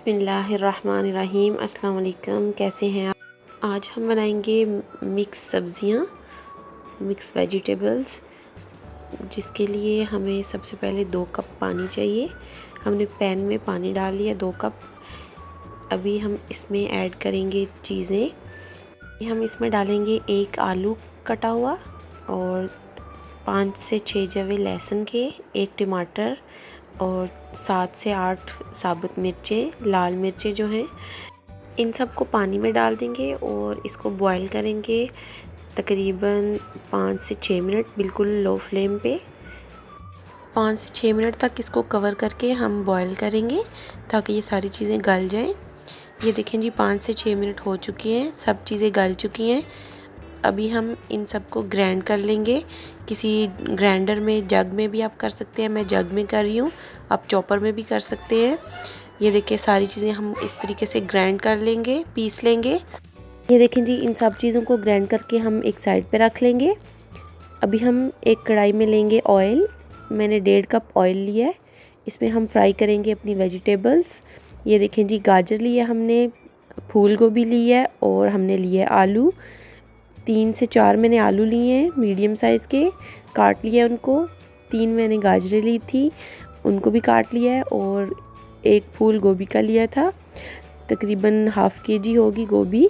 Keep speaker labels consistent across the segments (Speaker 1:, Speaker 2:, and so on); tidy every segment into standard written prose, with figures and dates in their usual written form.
Speaker 1: बिस्मिल्लाहिर्रहमानिर्रहीम। अस्सलाम वालेकुम। कैसे हैं आप? आज हम बनाएंगे मिक्स सब्ज़ियाँ, मिक्स वेजिटेबल्स, जिसके लिए हमें सबसे पहले 2 कप पानी चाहिए। हमने पैन में पानी डाल लिया 2 कप। अभी हम इसमें ऐड करेंगे चीज़ें। हम इसमें डालेंगे 1 आलू कटा हुआ और 5 से 6 जवे लहसुन के, 1 टमाटर और 7 से 8 साबुत मिर्चें, लाल मिर्चें जो हैं, इन सब को पानी में डाल देंगे और इसको बॉईल करेंगे तकरीबन 5 से 6 मिनट, बिल्कुल लो फ्लेम पे। 5 से 6 मिनट तक इसको कवर करके हम बॉईल करेंगे ताकि ये सारी चीज़ें गल जाएं। ये देखें जी 5 से 6 मिनट हो चुकी हैं, सब चीज़ें गल चुकी हैं। अभी हम इन सब को ग्राइंड कर लेंगे किसी ग्राइंडर में, जग में भी आप कर सकते हैं, मैं जग में कर रही हूँ, आप चॉपर में भी कर सकते हैं। ये देखिए सारी चीज़ें हम इस तरीके से ग्राइंड कर लेंगे, पीस लेंगे। ये देखें जी इन सब चीज़ों को ग्राइंड करके हम एक साइड पे रख लेंगे। अभी हम एक कढ़ाई में लेंगे ऑयल, मैंने 1.5 कप ऑयल लिया है। इसमें हम फ्राई करेंगे अपनी वेजिटेबल्स। ये देखें जी गाजर लिया हमने, फूल गोभी लिया है और हमने लिया है आलू। 3 से 4 मैंने आलू लिए हैं मीडियम साइज़ के, काट लिया उनको। 3 मैंने गाजरें ली थी, उनको भी काट लिया है और 1 फूल गोभी का लिया था, तकरीबन ½ kg होगी गोभी।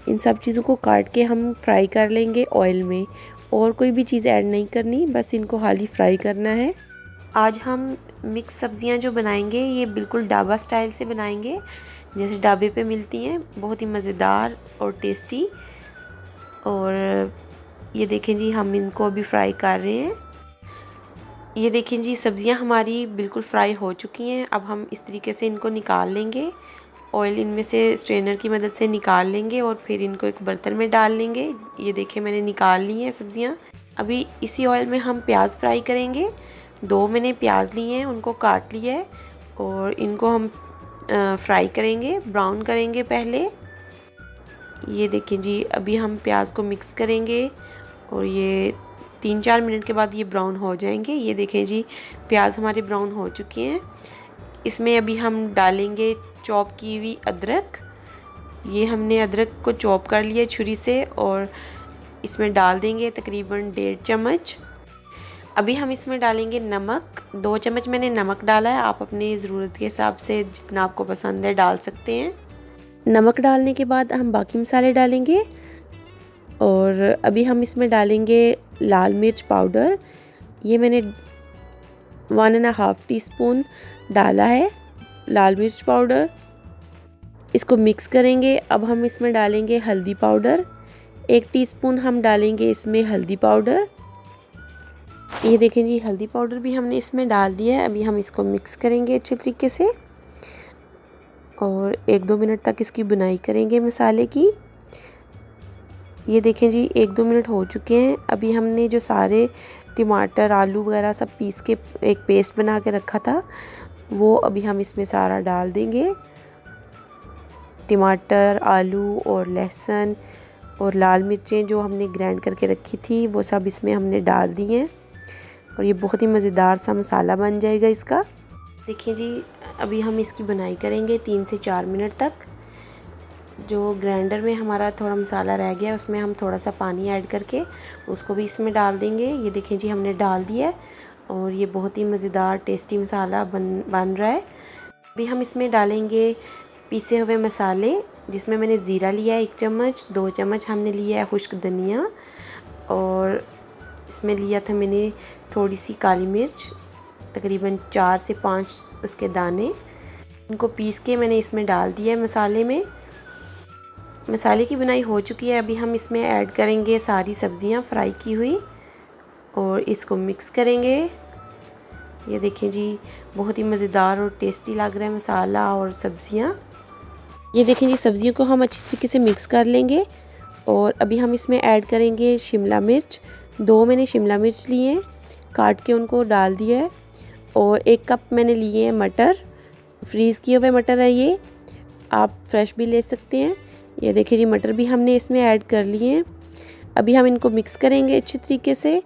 Speaker 1: इन सब चीज़ों को काट के हम फ्राई कर लेंगे ऑयल में, और कोई भी चीज़ ऐड नहीं करनी, बस इनको हाली फ्राई करना है। आज हम मिक्स सब्ज़ियां जो बनाएंगे ये बिल्कुल ढाबा स्टाइल से बनाएंगे, जैसे ढाबे पे मिलती हैं, बहुत ही मज़ेदार और टेस्टी। और ये देखें जी हम इनको अभी फ्राई कर रहे हैं। ये देखें जी सब्ज़ियां हमारी बिल्कुल फ्राई हो चुकी हैं। अब हम इस तरीके से इनको निकाल लेंगे, ऑयल इनमें से स्ट्रेनर की मदद से निकाल लेंगे और फिर इनको एक बर्तन में डाल लेंगे। ये देखें मैंने निकाल ली हैं सब्ज़ियां। अभी इसी ऑयल में हम प्याज फ्राई करेंगे। 2 मैंने प्याज लिए हैं, उनको काट लिया है और इनको हम फ्राई करेंगे, ब्राउन करेंगे पहले। ये देखें जी अभी हम प्याज को मिक्स करेंगे और ये 3-4 मिनट के बाद ये ब्राउन हो जाएंगे। ये देखें जी प्याज हमारे ब्राउन हो चुके हैं। इसमें अभी हम डालेंगे चॉप की हुई अदरक। ये हमने अदरक को चॉप कर लिया छुरी से और इसमें डाल देंगे तकरीबन 1.5 चम्मच। अभी हम इसमें डालेंगे नमक, 2 चम्मच मैंने नमक डाला है, आप अपनी ज़रूरत के हिसाब से जितना आपको पसंद है डाल सकते हैं। नमक डालने के बाद हम बाकी मसाले डालेंगे और अभी हम इसमें डालेंगे लाल मिर्च पाउडर। ये मैंने 1.5 टीस्पून डाला है लाल मिर्च पाउडर। इसको मिक्स करेंगे। अब हम इसमें डालेंगे हल्दी पाउडर, 1 टीस्पून हम डालेंगे इसमें हल्दी पाउडर। ये देखें जी हल्दी पाउडर भी हमने इसमें डाल दिया है। अभी हम इसको मिक्स करेंगे अच्छे तरीके से और 1-2 मिनट तक इसकी बुनाई करेंगे मसाले की। ये देखें जी 1-2 मिनट हो चुके हैं। अभी हमने जो सारे टमाटर, आलू वगैरह सब पीस के एक पेस्ट बना के रखा था, वो अभी हम इसमें सारा डाल देंगे। टमाटर, आलू और लहसुन और लाल मिर्चें जो हमने ग्राइंड करके रखी थी वो सब इसमें हमने डाल दी हैं और ये बहुत ही मज़ेदार सा मसाला बन जाएगा इसका। देखिए जी अभी हम इसकी बुनाई करेंगे 3 से 4 मिनट तक। जो ग्राइंडर में हमारा थोड़ा मसाला रह गया उसमें हम थोड़ा सा पानी ऐड करके उसको भी इसमें डाल देंगे। ये देखें जी हमने डाल दिया है और ये बहुत ही मज़ेदार टेस्टी मसाला बन रहा है। अभी हम इसमें डालेंगे पीसे हुए मसाले, जिसमें मैंने ज़ीरा लिया है 1 चम्मच, 2 चम्मच हमने लिया है खुश्क धनिया और इसमें लिया था मैंने थोड़ी सी काली मिर्च, तकरीबन 4 से 5 उसके दाने। इनको पीस के मैंने इसमें डाल दिया है मसाले में। मसाले की बुनाई हो चुकी है। अभी हम इसमें ऐड करेंगे सारी सब्ज़ियां फ्राई की हुई और इसको मिक्स करेंगे। ये देखें जी बहुत ही मज़ेदार और टेस्टी लग रहा है मसाला और सब्ज़ियां। ये देखें जी सब्ज़ियों को हम अच्छी तरीके से मिक्स कर लेंगे और अभी हम इसमें ऐड करेंगे शिमला मिर्च। 2 मैंने शिमला मिर्च लिए हैं, काट के उनको डाल दिया है और 1 कप मैंने लिए हैं मटर, फ्रीज़ किए हुए मटर है ये, आप फ्रेश भी ले सकते हैं। ये देखिए जी मटर भी हमने इसमें ऐड कर लिए हैं। अभी हम इनको मिक्स करेंगे अच्छे तरीके से।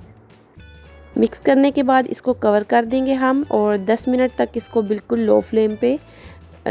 Speaker 1: मिक्स करने के बाद इसको कवर कर देंगे हम और 10 मिनट तक इसको बिल्कुल लो फ्लेम पे